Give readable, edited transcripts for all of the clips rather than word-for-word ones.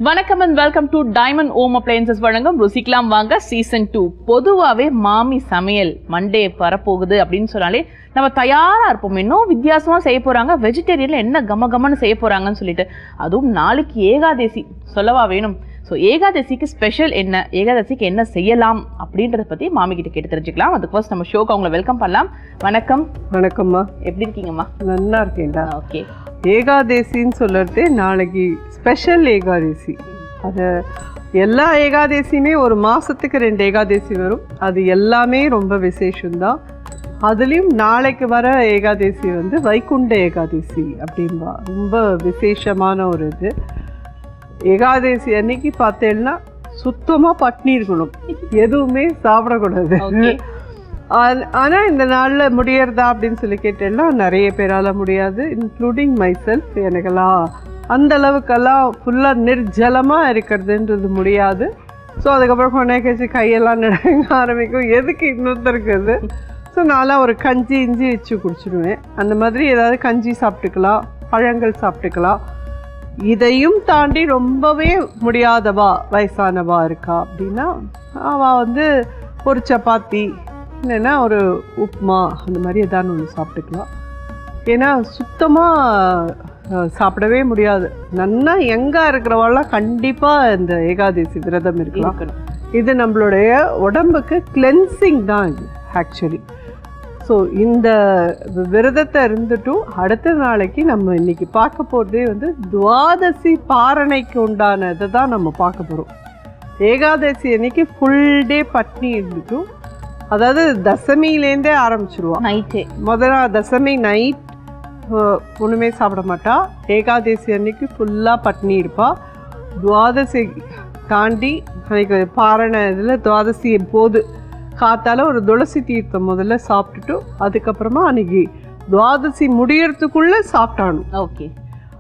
வணக்கம் and welcome to Diamond Om Appliances வழங்கும் ருசிக்கலாம் வாங்க சீசன் 2. பொதுவாகவே மாமி சமையல் மண்டே வரப்போகுது அப்படின்னு சொன்னாலே நம்ம தயாராக இருப்போம். இன்னும் வித்தியாசமாக செய்ய போகிறாங்க, வெஜிடேரியனில் என்ன கமன்னு செய்ய போகிறாங்கன்னு சொல்லிட்டு. அதுவும் நாளைக்கு ஏகாதசி சொல்லவா வேணும். ஸோ ஏகாதசிக்கு ஸ்பெஷல் என்ன, ஏகாதசிக்கு என்ன செய்யலாம் அப்படின்றத பற்றி மாமி கிட்ட கேட்டு தெரிஞ்சுக்கலாம். அதுக்கு ஃபர்ஸ்ட் நம்ம ஷோக்கு அவங்கள வெல்கம் பண்ணலாம். வணக்கம். வணக்கம்மா, எப்படி இருக்கீங்கம்மா? நல்லா இருக்கேன்டா. ஓகே, ஏகாதசின்னு சொல்கிறது நாளைக்கு ஸ்பெஷல் ஏகாதசி. அது எல்லா ஏகாதசியுமே ஒரு மாதத்துக்கு 2 ஏகாதசி வரும். அது எல்லாமே ரொம்ப விசேஷம்தான். அதுலேயும் நாளைக்கு வர ஏகாதசி வந்து வைகுண்ட ஏகாதசி அப்படின்பா. ரொம்ப விசேஷமான ஒரு இது. ஏகாதசி அன்னைக்கு பார்த்தேன்னா சுத்தமாக பட்னி இருக்கணும், எதுவுமே சாப்பிடக்கூடாது. ஆனால் இந்த நாளில் முடியறதா அப்படின்னு சொல்லி கேட்டேன்னா நிறைய பேரால் முடியாது, இன்க்ளூடிங் மை செல்ஃப். எனக்கெல்லாம் அந்த அளவுக்கெல்லாம் ஃபுல்லாக நிர்ஜலமாக இருக்கிறதுன்றது முடியாது. ஸோ அதுக்கப்புறம் கொண்டே கழிச்சு கையெல்லாம் நடங்க ஆரம்பிக்கும், எதுக்கு இன்னொருத்தருக்குது. ஸோ நான்லாம் ஒரு கஞ்சி இஞ்சி வச்சு குடிச்சிடுவேன். அந்த மாதிரி ஏதாவது கஞ்சி சாப்பிட்டுக்கலாம், பழங்கள் சாப்பிட்டுக்கலாம். இதையும் தாண்டி ரொம்பவே முடியாதவா வயசானவா இருக்கா அப்படின்னா அவள் வந்து ஒரு சப்பாத்தி இல்லைன்னா ஒரு உப்புமா அந்த மாதிரி ஏதாவது ஒன்று சாப்பிட்டுக்கலாம். ஏன்னா சுத்தமாக சாப்பிடவே முடியாது. நல்லா எங்கே இருக்கிறவாள்லாம் கண்டிப்பாக இந்த ஏகாதசி விரதம் இருக்கலாம். இது நம்மளுடைய உடம்புக்கு கிளென்சிங் தான் இது ஆக்சுவலி. ஸோ இந்த விரதத்தை இருந்துட்டும் அடுத்த நாளைக்கு நம்ம இன்றைக்கி பார்க்க போகிறதே வந்து துவாதசி பாரணைக்கு உண்டான இதை தான் நம்ம பார்க்க போகிறோம். ஏகாதசி அன்னைக்கு ஃபுல் டே பட்னி இருந்துட்டும், அதாவது தசமியிலேருந்தே ஆரம்பிச்சிருவான். நைட்டே தசமி நைட் ஒன்றுமே சாப்பிட மாட்டா. ஏகாதசி அன்னைக்கு ஃபுல்லாக பட்னி இருப்பாள். துவாதசி தாண்டி அன்றைக்கி பாரணை இதில் துவாதசி போது காத்தால் ஒரு துளசி தீர்த்தம் முதல்ல சாப்பிட்டுட்டு அதுக்கப்புறமா அன்றைக்கி துவாதசி முடியறதுக்குள்ளே சாப்பிட்டானும். ஓகே,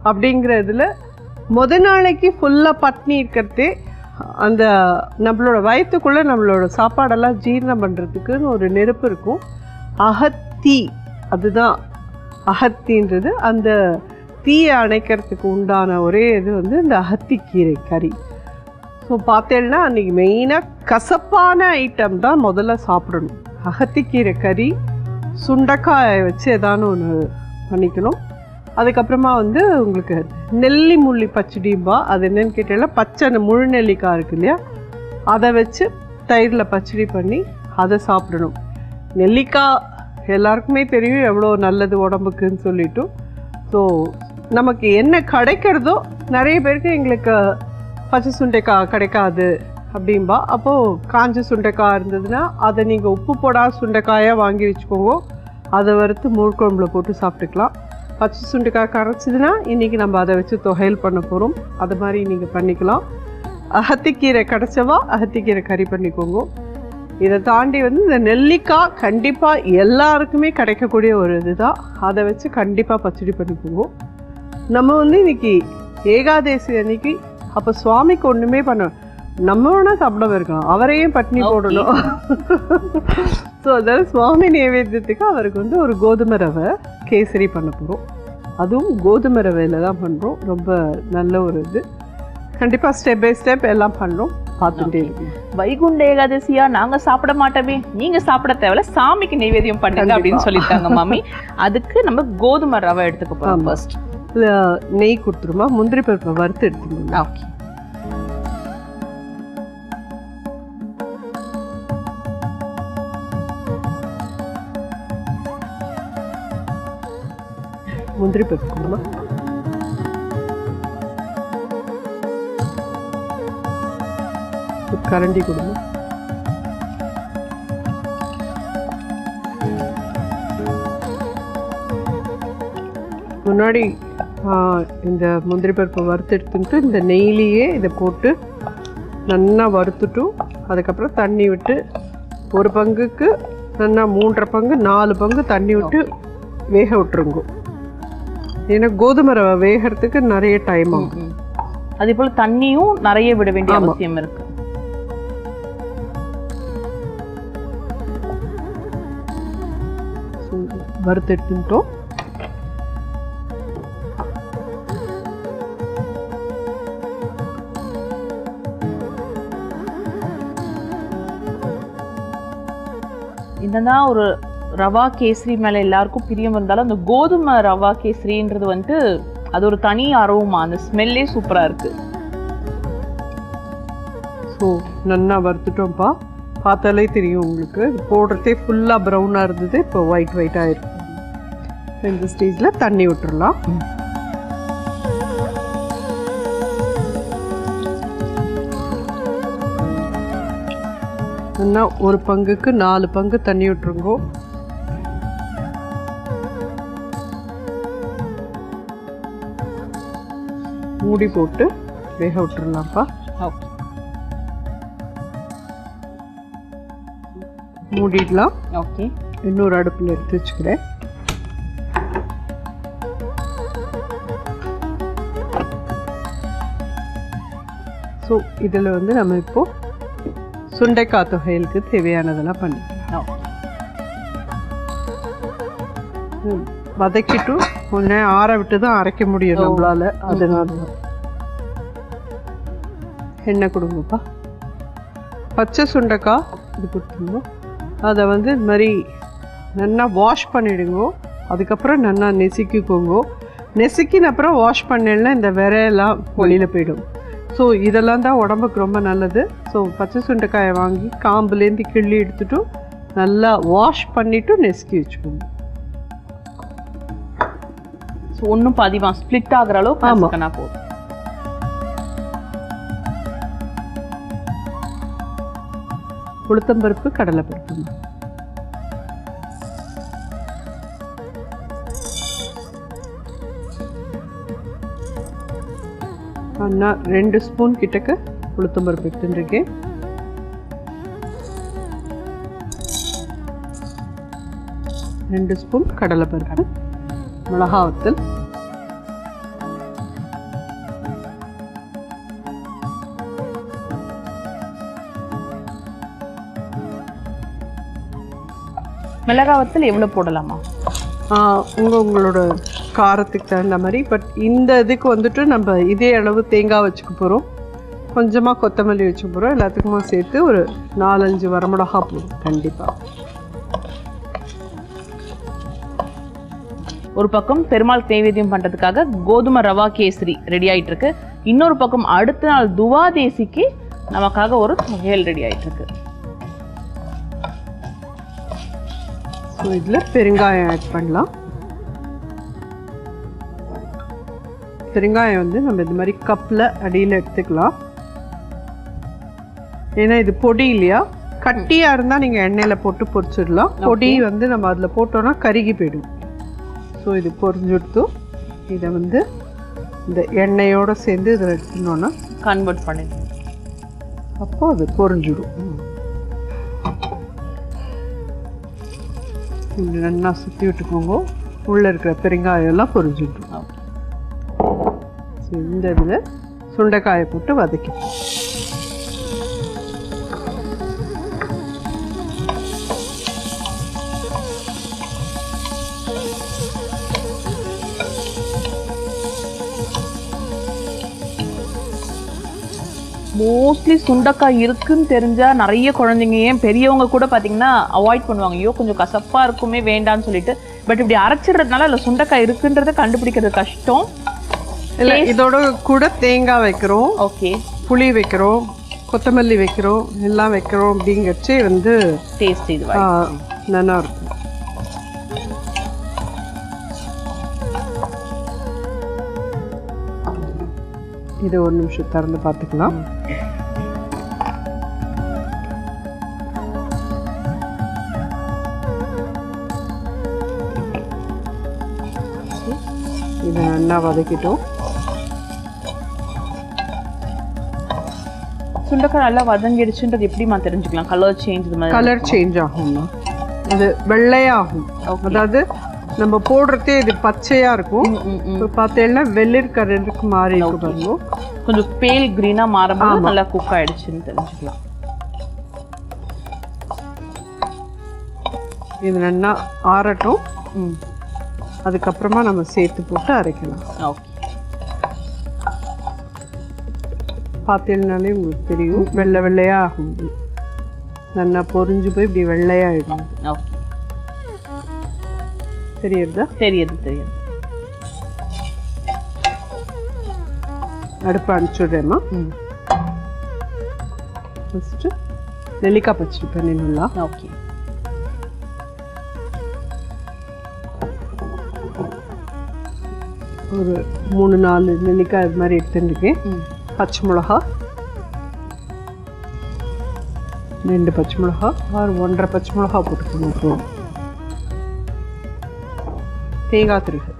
அப்படிங்கிற இதில் நாளைக்கு ஃபுல்லாக பட்னி இருக்கிறதே அந்த நம்மளோட வயிற்றுக்குள்ளே நம்மளோட சாப்பாடெல்லாம் ஜீரணம் பண்ணுறதுக்குன்னு ஒரு நெருப்பு இருக்கும், அகத்தி. அதுதான் அகத்தின்றது. அந்த தீயை அணைக்கிறதுக்கு உண்டான ஒரே இது வந்து இந்த அகத்திக்கீரை கறி. ஸோ பார்த்தேன்னா அன்றைக்கி மெயினாக கசப்பான ஐட்டம் தான் முதல்ல சாப்பிடணும். அகத்திக்கீரை கறி, சுண்டைக்காயை வச்சு ஏதானு ஒன்று பண்ணிக்கணும். அதுக்கப்புறமா வந்து உங்களுக்கு நெல்லி முள்ளி பச்சடிம்பா. அது என்னென்னு கேட்டால பச்சை முழு நெல்லிக்காய் இருக்கு இல்லையா, அதை வச்சு தயிரில் பச்சடி பண்ணி அதை சாப்பிடணும். நெல்லிக்காய் எல்லாருக்குமே தெரியும் எவ்வளோ நல்லது உடம்புக்குன்னு சொல்லிவிட்டு. ஸோ நமக்கு என்ன கிடைக்கிறதோ, நிறைய பேருக்கு எங்களுக்கு பச்சை சுண்டைக்காய் கிடைக்காது அப்படின்பா. அப்போது காஞ்ச சுண்டைக்காய் இருந்ததுன்னா அதை நீங்கள் உப்பு போடாத சுண்டைக்காயாக வாங்கி வச்சுக்கோங்க. அதை வறுத்து மூழ்குழம்புல போட்டு சாப்பிட்டுக்கலாம். பச்சை சுண்டைக்காய் கரைச்சிதுன்னா இன்றைக்கி நம்ம அதை வச்சு தொகையல் பண்ண போகிறோம். அது மாதிரி நீங்கள் பண்ணிக்கலாம். அகத்திக்கீரை கிடச்சவா அகத்திக்கீரை கறி பண்ணிக்கோங்க. இதை தாண்டி வந்து இந்த நெல்லிக்காய் கண்டிப்பாக எல்லாருக்குமே கிடைக்கக்கூடிய ஒரு இது தான். அதை வச்சு கண்டிப்பாக பச்சடி பண்ணிக்கோங்க. நம்ம வந்து இன்றைக்கி ஏகாதசி அன்னைக்கு அப்போ சுவாமிக்கு ஒன்றுமே பண்ண நம்ம வேணால் சாப்பிடாம இருக்கலாம், அவரையும் பட்னி போடணும். ஸோ அதாவது சுவாமி நைவேத்தியத்துக்கு அவருக்கு வந்து ஒரு கோதுமை ரவை கேசரி பண்ண போகிறோம். அதுவும் கோதுமை ரவையில் தான் பண்ணுறோம். ரொம்ப நல்ல ஒரு இது. கண்டிப்பாக ஸ்டெப் பை ஸ்டெப் எல்லாம் பண்ணுறோம், பார்த்துட்டே இருக்கோம். வைகுண்ட ஏகாதசியா நாங்கள் சாப்பிட மாட்டோமே, நீங்கள் சாப்பிட தேவையில்ல, சாமிக்கு நைவேத்தியம் பண்ணுங்க அப்படின்னு சொல்லிட்டாங்க மாமி. அதுக்கு நம்ம கோதுமை ரவை எடுத்துக்க போகிறோம். ஃபர்ஸ்ட் நெய் கொடுத்துருமா, முந்திரி பருப்பை வறுத்து எடுத்துக்கோங்க. ஓகே, முந்திரி பருப்பு கொடுமா. கரண்டி கொடுமா. முன்னாடி இந்த முந்திரி பருப்பை வறுத்து எடுத்துட்டு இந்த நெய்லியே இதை போட்டு நல்லா வறுத்துட்டும் அதுக்கப்புறம் தண்ணி விட்டு ஒரு பங்குக்கு நல்லா 3.5 பங்கு 4 பங்கு தண்ணி விட்டு வேக விட்டுருங்க. ஏன்னா கோதுமை ரவை வேகிறதுக்கு நிறைய டைம் ஆகும். அதே போல் தண்ணியும் நிறைய விட வேண்டிய அவசியம் இருக்கு. வறுத்து எடுத்துட்டோம். என்னதான் ஒரு ரவா கேசரி மேல எல்லாருக்கும் பிரியம் இருந்தாலும் அந்த கோதுமை ரவா கேசரின்றது வந்துட்டு அது ஒரு தனி அரோமா, அந்த ஸ்மெல்லே சூப்பரா இருக்கு. ஸோ நல்லா வறுத்துட்டோம்ப்பா. பார்த்தாலே தெரியும் உங்களுக்கு. இது போடுறதே ஃபுல்லாக ப்ரௌனாக இருந்தது, இப்போ ஒயிட்டாக இருக்கும். இந்த ஸ்டேஜில் தண்ணி விட்டுறலாம். நல்லா ஒரு பங்குக்கு 4 பங்கு தண்ணி விட்டுருங்கோ. மூடி போட்டு வேக விட்டுறலாம்ப்பா. ஓகே, மூடிடலாம். ஓகே. இன்னொரு அடுப்பில் எடுத்து வச்சுக்கிறேன். ஸோ இதில் வந்து நம்ம இப்போ சுண்டைக்காய் தொகையலுக்கு தேவையானதெல்லாம் பண்ணிக்கலாம். வதக்கிட்டு கொஞ்ச நேரம் ஆற விட்டு தான் அரைக்க முடியும் நம்மளால. அதனால எண்ணெய் கொடுங்கப்பா. பச்சை சுண்டைக்காய் இது கொடுத்துருங்க. அதை வந்து இது மாதிரி நல்லா வாஷ் பண்ணிவிடுங்கோ. அதுக்கப்புறம் நல்லா நெசுக்கிக்கோங்க. நெசுக்கின அப்புறம் வாஷ் பண்ணேன்னா இந்த விரையெல்லாம் வெளியில் போயிடும். ஸோ இதெல்லாம் தான் உடம்புக்கு ரொம்ப நல்லது. ஸோ பச்சை சுண்டைக்காயை வாங்கி காம்புலேருந்து கிள்ளி எடுத்துட்டு நல்லா வாஷ் பண்ணிவிட்டு நெசுக்கி வச்சுக்கோங்க. ஸோ ஒன்றும் பாதிமா ஸ்ப்ளிட் ஆகிற அளவுக்கு நசுக்கினா போதும். உளுத்தம்பருப்பு, கடலைப்பருப்பு. நான் 2 ஸ்பூன் கிட்டக்க உளுத்தம்பருப்பு எடுத்துருக்கேன். ரெண்டு ஸ்பூன் கடலைப்பருப்பு, மிளகா வத்தல், மிளகா வத்தல் எவ்வளோ போடலாமா? உங்களோட காரத்துக்கு தகுந்த மாதிரி. பட் இந்த இதுக்கு வந்துட்டு நம்ம இதே அளவு தேங்காய் வச்சுக்க போகிறோம், கொஞ்சமாக கொத்தமல்லி வச்சுக்க போகிறோம். எல்லாத்துக்குமா சேர்த்து ஒரு 4-5 வரமிளகா போடும் கண்டிப்பாக. ஒரு பக்கம் பெருமாள் நைவேத்தியம் பண்ணுறதுக்காக கோதுமை ரவா கேசரி ரெடி ஆகிட்டு இருக்கு. இன்னொரு பக்கம் அடுத்த நாள் துவாதேசிக்கு நமக்காக ஒரு முயல் ரெடி ஆகிட்டு இருக்கு. ஸோ இதில் பெருங்காயம் ஆட் பண்ணலாம். பெருங்காயம் வந்து நம்ம இது மாதிரி கப்பில் அடியில் எடுத்துக்கலாம். ஏன்னா இது பொடி இல்லையா, கட்டியாக இருந்தால் நீங்கள் எண்ணெயில் போட்டு பொரிச்சிடலாம். பொடி வந்து நம்ம அதில் போட்டோன்னா கருகி போயிடும். ஸோ இது பொரிஞ்சுடுத்து இதை வந்து இந்த எண்ணெயோடு சேர்ந்து இதில் எடுத்துனோன்னா கன்வெர்ட் பண்ணிடுவோம். அப்போது அது பொரிஞ்சிடும். நல்லா சுற்றி விட்டுக்கோங்க. உள்ளே இருக்கிற பெருங்காயம் எல்லாம் பொரிஞ்சிடும். ஸோ இந்த இதில் சுண்டைக்காயை போட்டு வதக்கிப்போம். மோஸ்ட்லி சுண்டைக்காய் இருக்குன்னு தெரிஞ்சா நிறைய குழந்தைங்க, ஏன் பெரியவங்க கூட பார்த்தீங்கன்னா அவாய்ட் பண்ணுவாங்க. ஐயோ கொஞ்சம் கசப்பாக இருக்குமே வேண்டான்னு சொல்லிட்டு. பட் இப்படி அரைச்சிடுறதுனால அதில் சுண்டைக்காய் இருக்குன்றதை கண்டுபிடிக்கிறது கஷ்டம். இல்லை, இதோட கூட தேங்காய் வைக்கிறோம், ஓகே, புளி வைக்கிறோம், கொத்தமல்லி வைக்கிறோம், எல்லாம் வைக்கிறோம். அப்படிங்கிறச்சே வந்து டேஸ்ட் இது நல்லா இருக்கும். இது ஒரு நிமிஷம் திறந்து பார்த்துக்கலாம். இதை நல்லா வதக்கிட்டோம். சுண்டைக்காய் நல்லா வதங்கிடுச்சுன்றது எப்படிமா தெரிஞ்சுக்கலாம்? கலர் சேஞ்ச், இது மாதிரி கலர் சேஞ்ச் ஆகும்னா அது வெள்ளையாகும். அதாவது நம்ம போடுறதே இது பச்சையா இருக்கும். இப்போ பார்த்தீங்கன்னா வெள்ளர் கலருக்கு மாறி இருக்கு பாருங்க. கொஞ்சம் பேல் கிரீனா மாறும்போது நல்லா குக் ஆயிடுச்சுன்னு தெரிஞ்சுக்கலாம். இது நல்லா ஆறட்டும். அதுக்கப்புறமா நம்ம சேர்த்து போட்டு அரைக்கலாம். ஓகே, பார்த்தீங்கன்னாலே உங்களுக்கு தெரியும் வெள்ளை வெள்ளையா ஆகும். நல்லா பொரிஞ்சு போய் இப்படி வெள்ளையாயிடும். ஓகே, தெரியுதா? தெரியுது. அடுப்பு அனுப்பிச்சுடுறேம்மா. ஃபஸ்ட்டு நெல்லிக்காய் பச்சடி பண்ணிடலாம். ஓகே, ஒரு 3-4 நெல்லிக்காய் இது மாதிரி எடுத்துருக்கேன். பச்சை மிளகா 2 பச்சை மிளகா, ஒரு 1.5 பச்சை மிளகா போட்டுக்கணும். அப்புறம் தேங்காய் திருகு,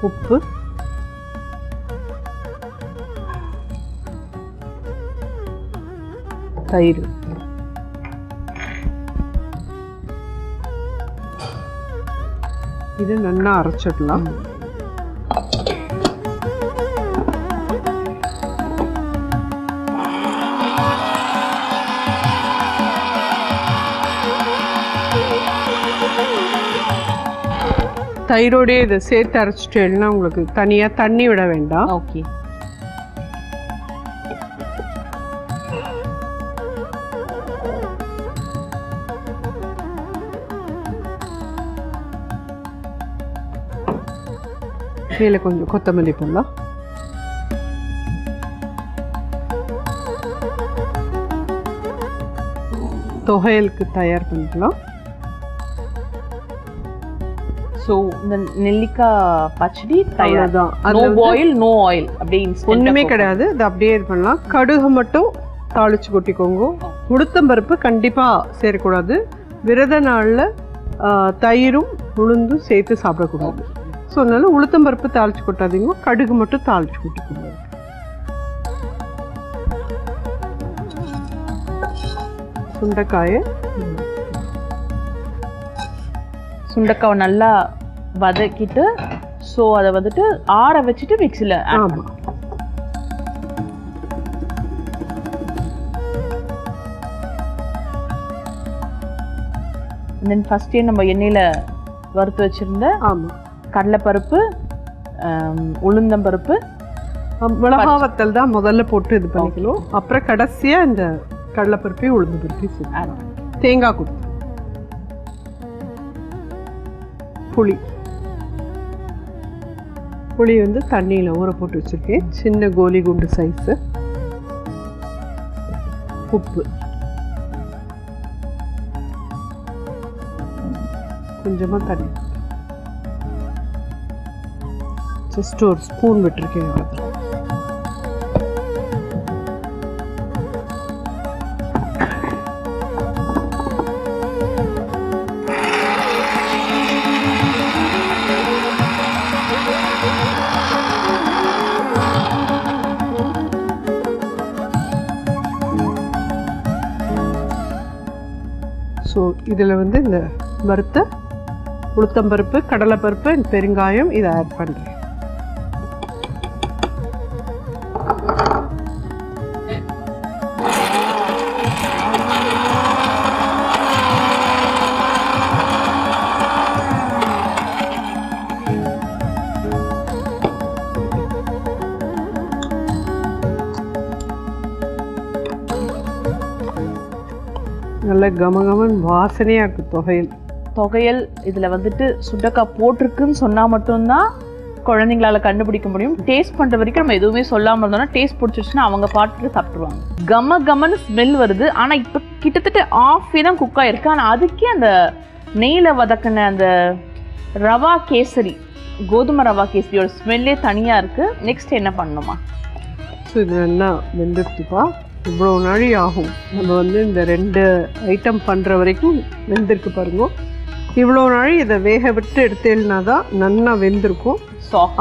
உப்பு, தயிர், இது நல்லா அரைச்சிடலாம். தயிரோடய இதை சேர்த்து அரைச்சிட்டேன்னா உங்களுக்கு தனியாக தண்ணி விட வேண்டாம். ஓகே, மேலே கொஞ்சம் கொத்தமல்லி போடலாம். தொகையலுக்கு தயார் பண்ணிக்கலாம். ஸோ இந்த நெல்லிக்காய் பச்சடி தயார் தான். நோ பாயில் நோ ஆயில், அப்படியே ஒன்றுமே கிடையாது. இது அப்படியே இது பண்ணலாம். கடுகு மட்டும் தாளிச்சு கொட்டிக்கோங்க. உளுத்தம்பருப்பு கண்டிப்பாக சேரக்கூடாது. விரத நாளில் தயிரும் உளுந்தும் சேர்த்து சாப்பிடக்கூடாது. ஸோ அதனால உளுத்தம்பருப்பு தாளிச்சு கொட்டாதீங்க, கடுகு மட்டும் தாளிச்சு கொட்டிக்கோங்க. சுண்டைக்காவை நல்லா வதக்கிட்டு ஸோ அதை வந்துட்டு ஆற வச்சுட்டு மிக்ஸியில். ஆமாம், தென் ஃபஸ்ட்டே நம்ம எண்ணெயில் வறுத்து வச்சுருந்த கடலைப்பருப்பு, உளுந்தம்பருப்பு, மிளகாவத்தல் தான் முதல்ல போட்டு இது பண்ணிக்கணும். அப்புறம் கடைசியாக இந்த கடலைப்பருப்பையும் உளுந்தம்பருப்பையும் தேங்காய் கொத்து, புளி வந்து தண்ணியில் ஊற போட்டு வச்சுருக்கேன், சின்ன கோலி குண்டு சைஸு. உப்பு கொஞ்சமாக தண்ணி, ஜஸ்ட் ஒரு ஸ்பூன் விட்டுருக்கேன். ஸோ இதில் வந்து இந்த வறுத்த உளுத்தம்பருப்பு, கடலைப்பருப்பு, பெருங்காயம் இதை ஆட் பண்ணுறேன். நல்ல கமகமன் வாசனையாக இருக்குது தொகையல். இதில் வந்துட்டு சுண்டக்காய் போட்டிருக்குன்னு சொன்னால் மட்டும்தான் குழந்தைங்களால கண்டுபிடிக்க முடியும். டேஸ்ட் பண்ணுற வரைக்கும் நம்ம எதுவுமே சொல்லாமல் இருந்தோம்னா டேஸ்ட் பிடிச்சிச்சுன்னா அவங்க பாட்டுட்டு சாப்பிட்ருவாங்க. கமன்னு ஸ்மெல் வருது. ஆனால் இப்போ கிட்டத்தட்ட ஆஃபே தான் குக் ஆகிருக்கு. ஆனால் அதுக்கே அந்த நெய்யில் வதக்கின அந்த ரவா கேசரி, கோதுமை ரவா கேசரியோட ஸ்மெல்லே தனியாக இருக்குது. நெக்ஸ்ட் என்ன பண்ணணுமா? ஸோ இது நல்லா வெந்துருத்துப்பா. இவ்வளோ நாழி ஆகும். நம்ம வந்து இந்த 2 ஐட்டம் பண்ணுற வரைக்கும் வெந்திருக்கு பாருங்க. இவ்வளோ நாழி இதை வேக விட்டு எடுத்தேன்னா தான் நல்லா வெந்திருக்கும்.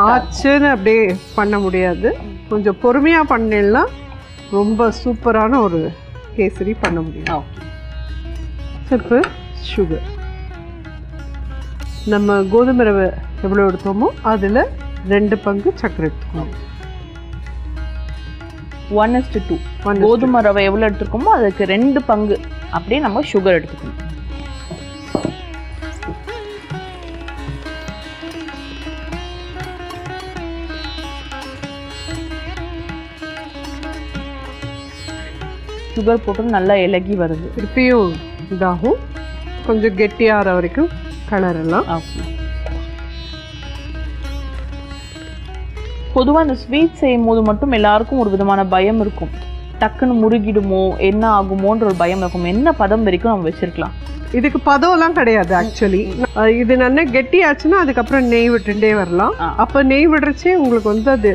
ஆச்சுன்னு அப்படியே பண்ண முடியாது. கொஞ்சம் பொறுமையாக பண்ணேன்னா ரொம்ப சூப்பரான ஒரு கேசரி பண்ண முடியும். இப்போ சுகர், நம்ம கோதுமை ரவை எவ்வளோ எடுத்தோமோ அதில் 2 பங்கு சர்க்கரை எடுத்துக்கணும். 1:2. கோதுமை ரவை எவ்வளோ எடுத்துருக்கோமோ அதுக்கு 2 பங்கு அப்படியே நம்ம சுகர் எடுத்துக்கணும். சுகர் போட்டு நல்லா இலகி வருது. திருப்பியும் இதாகும், கொஞ்சம் கெட்டியாகிற வரைக்கும் கிளறலாம். பொதுவாக இந்த ஸ்வீட் செய்யும் போது மட்டும் எல்லாருக்கும் ஒரு விதமான பயம் இருக்கும். டக்குன்னு முருகிடுமோ என்ன ஆகுமோன்ற ஒரு பயம் இருக்கும். என்ன பதம் வரைக்கும் நம்ம வச்சிருக்கலாம்? இதுக்கு பதம்லாம் கிடையாது. ஆக்சுவலி இது நல்லா கெட்டியாச்சுன்னா அதுக்கப்புறம் நெய் விட்டுட்டே வரலாம். அப்போ நெய் விடுறச்சே உங்களுக்கு வந்து அது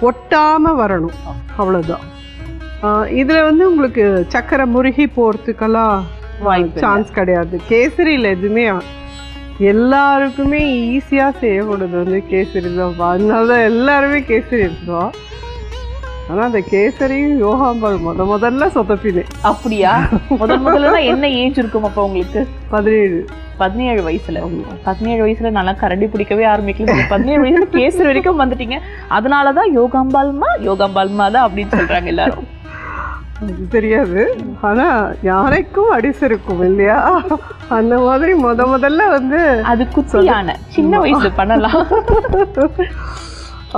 ஒட்டாம வரணும், அவ்வளோதான். இதில் வந்து உங்களுக்கு சக்கரை முருகி போகிறதுக்கெல்லாம் சான்ஸ் கிடையாது. கேசரியில் எதுவுமே எல்லாருக்குமே ஈஸியாக செய்யக்கூடாது வந்து கேசரி தான். அதனால தான் எல்லாருமே கேசரி எடுத்துருவோம். ஆனால் அந்த கேசரியும் யோகாம்பால் முதல்ல சொதப்பினேன். அப்படியா? முதல்ல என்ன ஏஜ் இருக்கும் அப்போ உங்களுக்கு? 17 வயசுல. 17 வயசுல நல்லா கரண்டி பிடிக்கவே ஆரம்பிக்கல. 17 வயசுல கேசரி வரைக்கும் வந்துட்டீங்க. அதனாலதான் யோகாம்பால்மா தான் அப்படின்னு சொல்றாங்க எல்லாரும். அது தெரியாது, ஆனா யாரைக்கும் அடிசிருக்கும் இல்லையா? அந்த மாதிரி முதல்ல வந்து அது குச்சியான சின்ன வயசு பண்ணலாம்.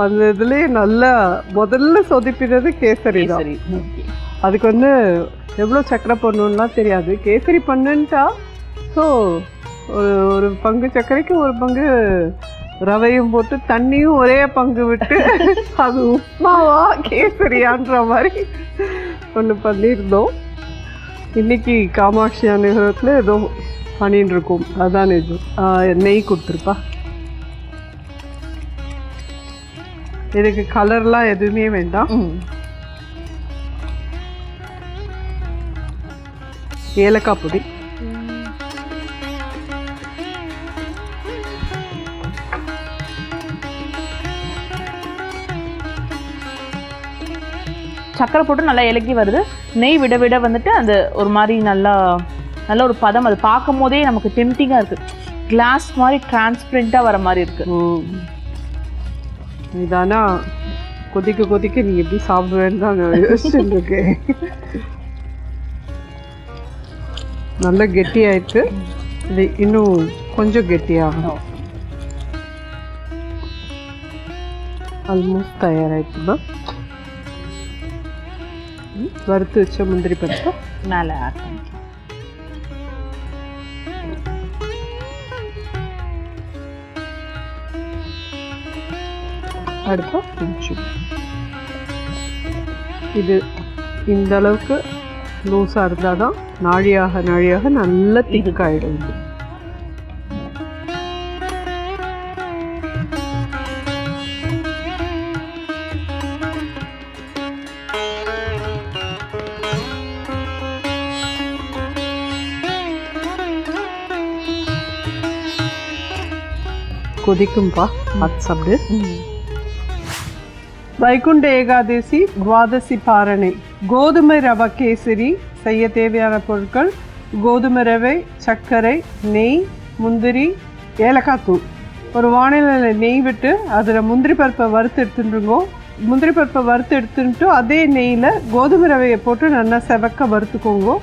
அந்த இதுலயே நல்லா முதல்ல சொதிப்பினது கேசரி தான். அதுக்கு வந்து எவ்வளோ சக்கரை போடணும்லாம் தெரியாது. கேசரி பண்ணுன்ட்டா ஸோ ஒரு பங்கு சர்க்கரைக்கு ஒரு பங்கு ரவையும் போட்டு தண்ணியும் ஒரே பங்கு விட்டு அது உப்மாவா கேசரியான்ற மாதிரி ஒன்று பண்ணியிருந்தோம். இன்னைக்கு காமாட்சி அனுகிரகத்தில் ஏதோ பண்ணிட்டு இருக்கோம். அதான் இது நெய் கொடுத்துருப்பா. இதுக்கு கலர்லாம் எதுவுமே வேண்டாம். ஏலக்காய் பொடி, சக்கரை போட்டு நல்லா இலக்கி வருது. நெய் விட விட வந்துட்டு அந்த ஒரு மாதிரி நல்ல ஒரு பதம். அது பார்க்கும் போதே நமக்கு டெம்டிங்காக இருக்குது. கிளாஸ் மாதிரி டிரான்ஸ்பரண்ட்டாக வர மாதிரி இருக்குது. இதானா கொதிக்க நீ எப்படி சாப்பிடுவேன்னு தான் நான் யோசிச்சுட்டு இருக்கேன். நல்லா கெட்டியாயிட்டு இது இன்னும் கொஞ்சம் கெட்டியாகும். ஆல்மோஸ்ட் தயாராகிடுச்சுன்னா வறுத்து வச்ச முந்திரி பருப்பு மேலே ஆட் பண்ணிக்கலாம். அடுப்பா கொஞ்சம் இது இந்த அளவுக்கு லூஸாக இருந்தால் தான் நாழியாக நல்ல திக்காயிடும். கொதிக்கும்பா, அது சாப்பிடு. வைகுண்ட ஏகாதசி துவாதசி பாரணை கோதுமை ரவை கேசரி செய்ய தேவையான பொருட்கள்: கோதுமை ரவை, சர்க்கரை, நெய், முந்திரி, ஏலக்காய் தூள். ஒரு வானிலையில் நெய் விட்டு அதில் முந்திரி பருப்பை வறுத்து எடுத்துட்டுருங்கோ. முந்திரி பருப்பை வறுத்து எடுத்துட்டு அதே நெய்யில் கோதுமை ரவையை போட்டு நல்லா செவக்க வறுத்துக்கோங்கோ.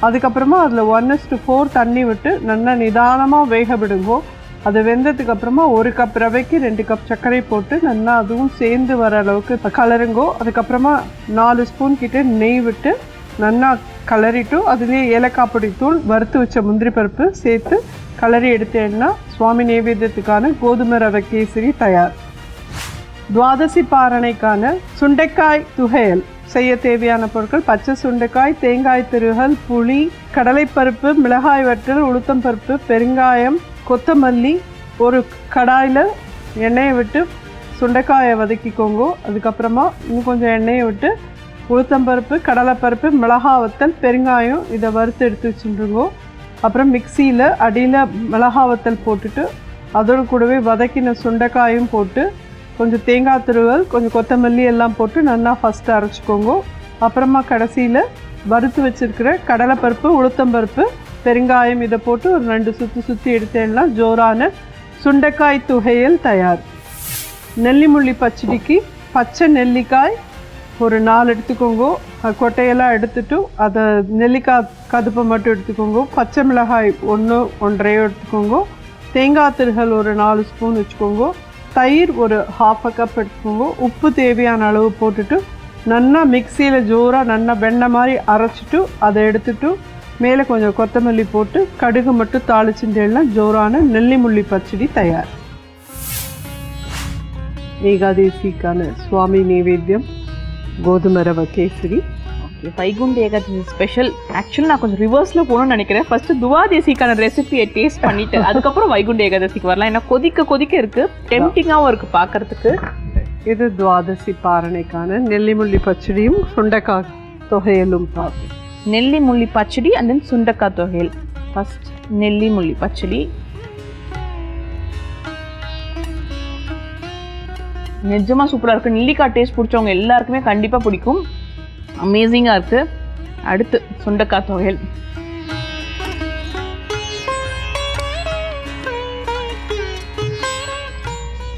அதுக்கப்புறமா அதில் 1:4 தண்ணி விட்டு நல்லா நிதானமாக வேக விடுங்கோ. அது வெந்ததுக்கு அப்புறமா 1 கப் ரவைக்கு 2 கப் சர்க்கரை போட்டு நல்லா அதுவும் சேர்ந்து வர அளவுக்கு கலருங்கோ. அதுக்கப்புறமா 4 ஸ்பூன் கிட்ட நெய் விட்டு நல்லா கலரிட்டு அதுலேயே ஏலக்காய் பொடி தூள், வறுத்து வச்ச முந்திரி பருப்பு சேர்த்து கலரி எடுத்தேன்னா சுவாமி நைவேத்தியத்துக்கான கோதுமை ரவை கேசரி தயார். துவாதசி பாரணைக்கான சுண்டைக்காய் துவையல் செய்ய தேவையான பொருட்கள்: பச்சை சுண்டைக்காய், தேங்காய் திருகல், புளி, கடலைப்பருப்பு, மிளகாய் வற்றல், உளுத்தம் பருப்பு, பெருங்காயம், கொத்தமல்லி. ஒரு கடாயில் எண்ணெயை விட்டு சுண்டைக்காயை வதக்கிக்கோங்க. அதுக்கப்புறமா இன்னும் கொஞ்சம் எண்ணெயை விட்டு உளுத்தம்பருப்பு, கடலைப்பருப்பு, மிளகாய் வத்தல், பெருங்காயம் இதை வறுத்து எடுத்து வச்சுருங்கோ. அப்புறம் மிக்சியில் அடியில் மிளகாய் வத்தல் போட்டுட்டு அதோடு கூடவே வதக்கின சுண்டைக்காயும் போட்டு கொஞ்சம் தேங்காய் துருவல், கொஞ்சம் கொத்தமல்லி எல்லாம் போட்டு நல்லா ஃபஸ்ட்டு அரைச்சிக்கோங்க. அப்புறமா கடைசியில் வறுத்து வச்சுருக்கிற கடலைப்பருப்பு, உளுத்தம்பருப்பு, பெருங்காயம் இதை போட்டு ஒரு 2 சுற்றி எடுத்தேன்னா ஜோரான சுண்டைக்காய் துவையல் தயார். நெல்லிமுள்ளி பச்சடிக்கு பச்சை நெல்லிக்காய் ஒரு 4 எடுத்துக்கோங்க. கொட்டையெல்லாம் எடுத்துட்டு அதை நெல்லிக்காய் கதுப்பை மட்டும் எடுத்துக்கோங்க. பச்சை மிளகாய் 1-1.5 எடுத்துக்கோங்க. தேங்காய் திருகல் ஒரு 4 ஸ்பூன் வச்சுக்கோங்க. தயிர் ஒரு 1/2 கப் எடுத்துக்கோங்க. உப்பு தேவையான அளவு போட்டுட்டு நல்லா மிக்சியில் ஜோராக நல்லா வெண்ணெய் மாதிரி அரைச்சிட்டு அதை எடுத்துட்டு மேலே கொஞ்சம் கொத்தமல்லி போட்டு கடுகு மட்டும் தாளிச்சுட்டேன்னா ஜோரான நெல்லி முள்ளி பச்சடி தயார். ஏகாதேசிக்கான சுவாமி நைவேத்தியம் கோதுமை ரவை கேசரி. வைகுண்ட ஏகாதசி ஸ்பெஷல். ஆக்சுவலி நான் கொஞ்சம் ரிவர்ஸில் போகணும்னு நினைக்கிறேன். ஃபர்ஸ்ட் துவாதேசிக்கான ரெசிபியை டேஸ்ட் பண்ணிட்டு அதுக்கப்புறம் வைகுண்ட ஏகாதசிக்கு வரலாம். ஏன்னா கொதிக்க இருக்கு, டெம்டிங்காகவும் இருக்கு பார்க்கறதுக்கு. இது துவாதசி பாரணைக்கான நெல்லி முள்ளி பச்சடியும் சுண்டைக்காய் தொகையலும். நெல்லி முள்ளி பச்சடி அண்ட் தென் சுண்டைக்காய் தொகையல். ஃபர்ஸ்ட் நெல்லி முள்ளி பச்சடி. நிஜமா சூப்பராக இருக்கு. நெல்லிக்காய் டேஸ்ட் பிடிச்சவங்க எல்லாருக்குமே கண்டிப்பாக பிடிக்கும். அமேசிங்காக இருக்கு. அடுத்து சுண்டைக்காய் தொகையல்.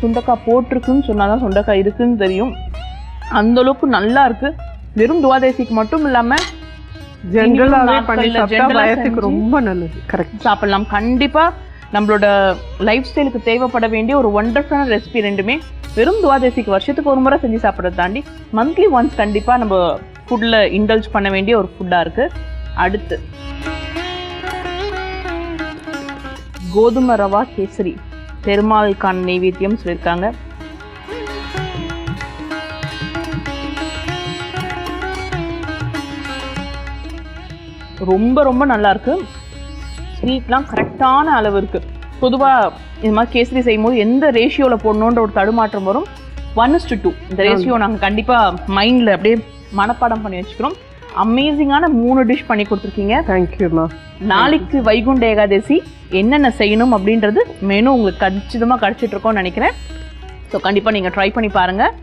சுண்டைக்காய் போட்டிருக்குன்னு சொன்னாதான் சுண்டைக்காய் இருக்குன்னு தெரியும். அந்த அளவுக்கு நல்லா இருக்கு. வெறும் துவாதேசிக்கு மட்டும் இல்லாம ஜென்ரலாகவே பண்ணி சாப்பிட்டா வயசுக்கு ரொம்ப நல்லது. கரெக்ட், சாப்பிடலாம். கண்டிப்பா நம்மளோட லைஃப் ஸ்டைலுக்கு தேவைப்பட வேண்டிய ஒரு ஒண்டர்ஃபுல்லான ரெசிபி ரெண்டுமே. வெறும் துவாதேசிக்கு வருஷத்துக்கு ஒரு முறை செஞ்சு சாப்பிட்றத தாண்டி மந்த்லி ஒன்ஸ் கண்டிப்பா நம்ம ஃபுட்ல இண்டல்ஜ் பண்ண வேண்டிய ஒரு ஃபுட்டா இருக்கு. அடுத்து கோதுமை ரவா கேசரி. பெருமாளுக்கான நைவேத்தியம் சொல்லியிருக்காங்க. ரொம்ப ரொம்ப நல்லா இருக்கு. ஸ்வீட்லாம் கரெக்டான அளவு இருக்கு. பொதுவாக இது மாதிரி கேசரி செய்யும் போது எந்த ரேஷியோவில் போடணுன்ற ஒரு தடுமாற்றம் வரும். 1:2 இந்த ரேஷியோ நாங்கள் கண்டிப்பாக மைண்டில் அப்படியே மனப்பாடம் பண்ணி வச்சுக்கிறோம். அமேசிங்கான 3 டிஷ் பண்ணி கொடுத்துருக்கீங்க. தேங்க்யூம்மா. நாளைக்கு வைகுண்ட ஏகாதசி என்னென்ன செய்யணும் அப்படின்றது மெனு உங்களுக்கு கச்சிதமாக கிடச்சிட்டு இருக்கோம்னு நினைக்கிறேன். ஸோ கண்டிப்பாக நீங்கள் ட்ரை பண்ணி பாருங்கள்.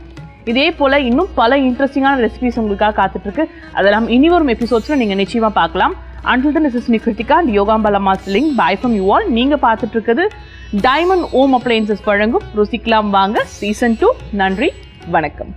இதே போல் இன்னும் பல இன்ட்ரெஸ்டிங்கான ரெசிபிஸ் உங்களுக்காக காத்துட்ருக்கு. அதெல்லாம் இனி வரும் எபிசோட்ஸில் நீங்கள் நிச்சயமாக பார்க்கலாம். Until then, this is me Kritika and Yogambala Masteling. Bye from you all. நீங்க பார்த்துட்டு இருக்கிறது டைமண்ட் ஓம் அப்ளையன்சஸ் வழங்கும் ருசிக்கலாம் வாங்க சீசன் 2. நன்றி, வணக்கம்.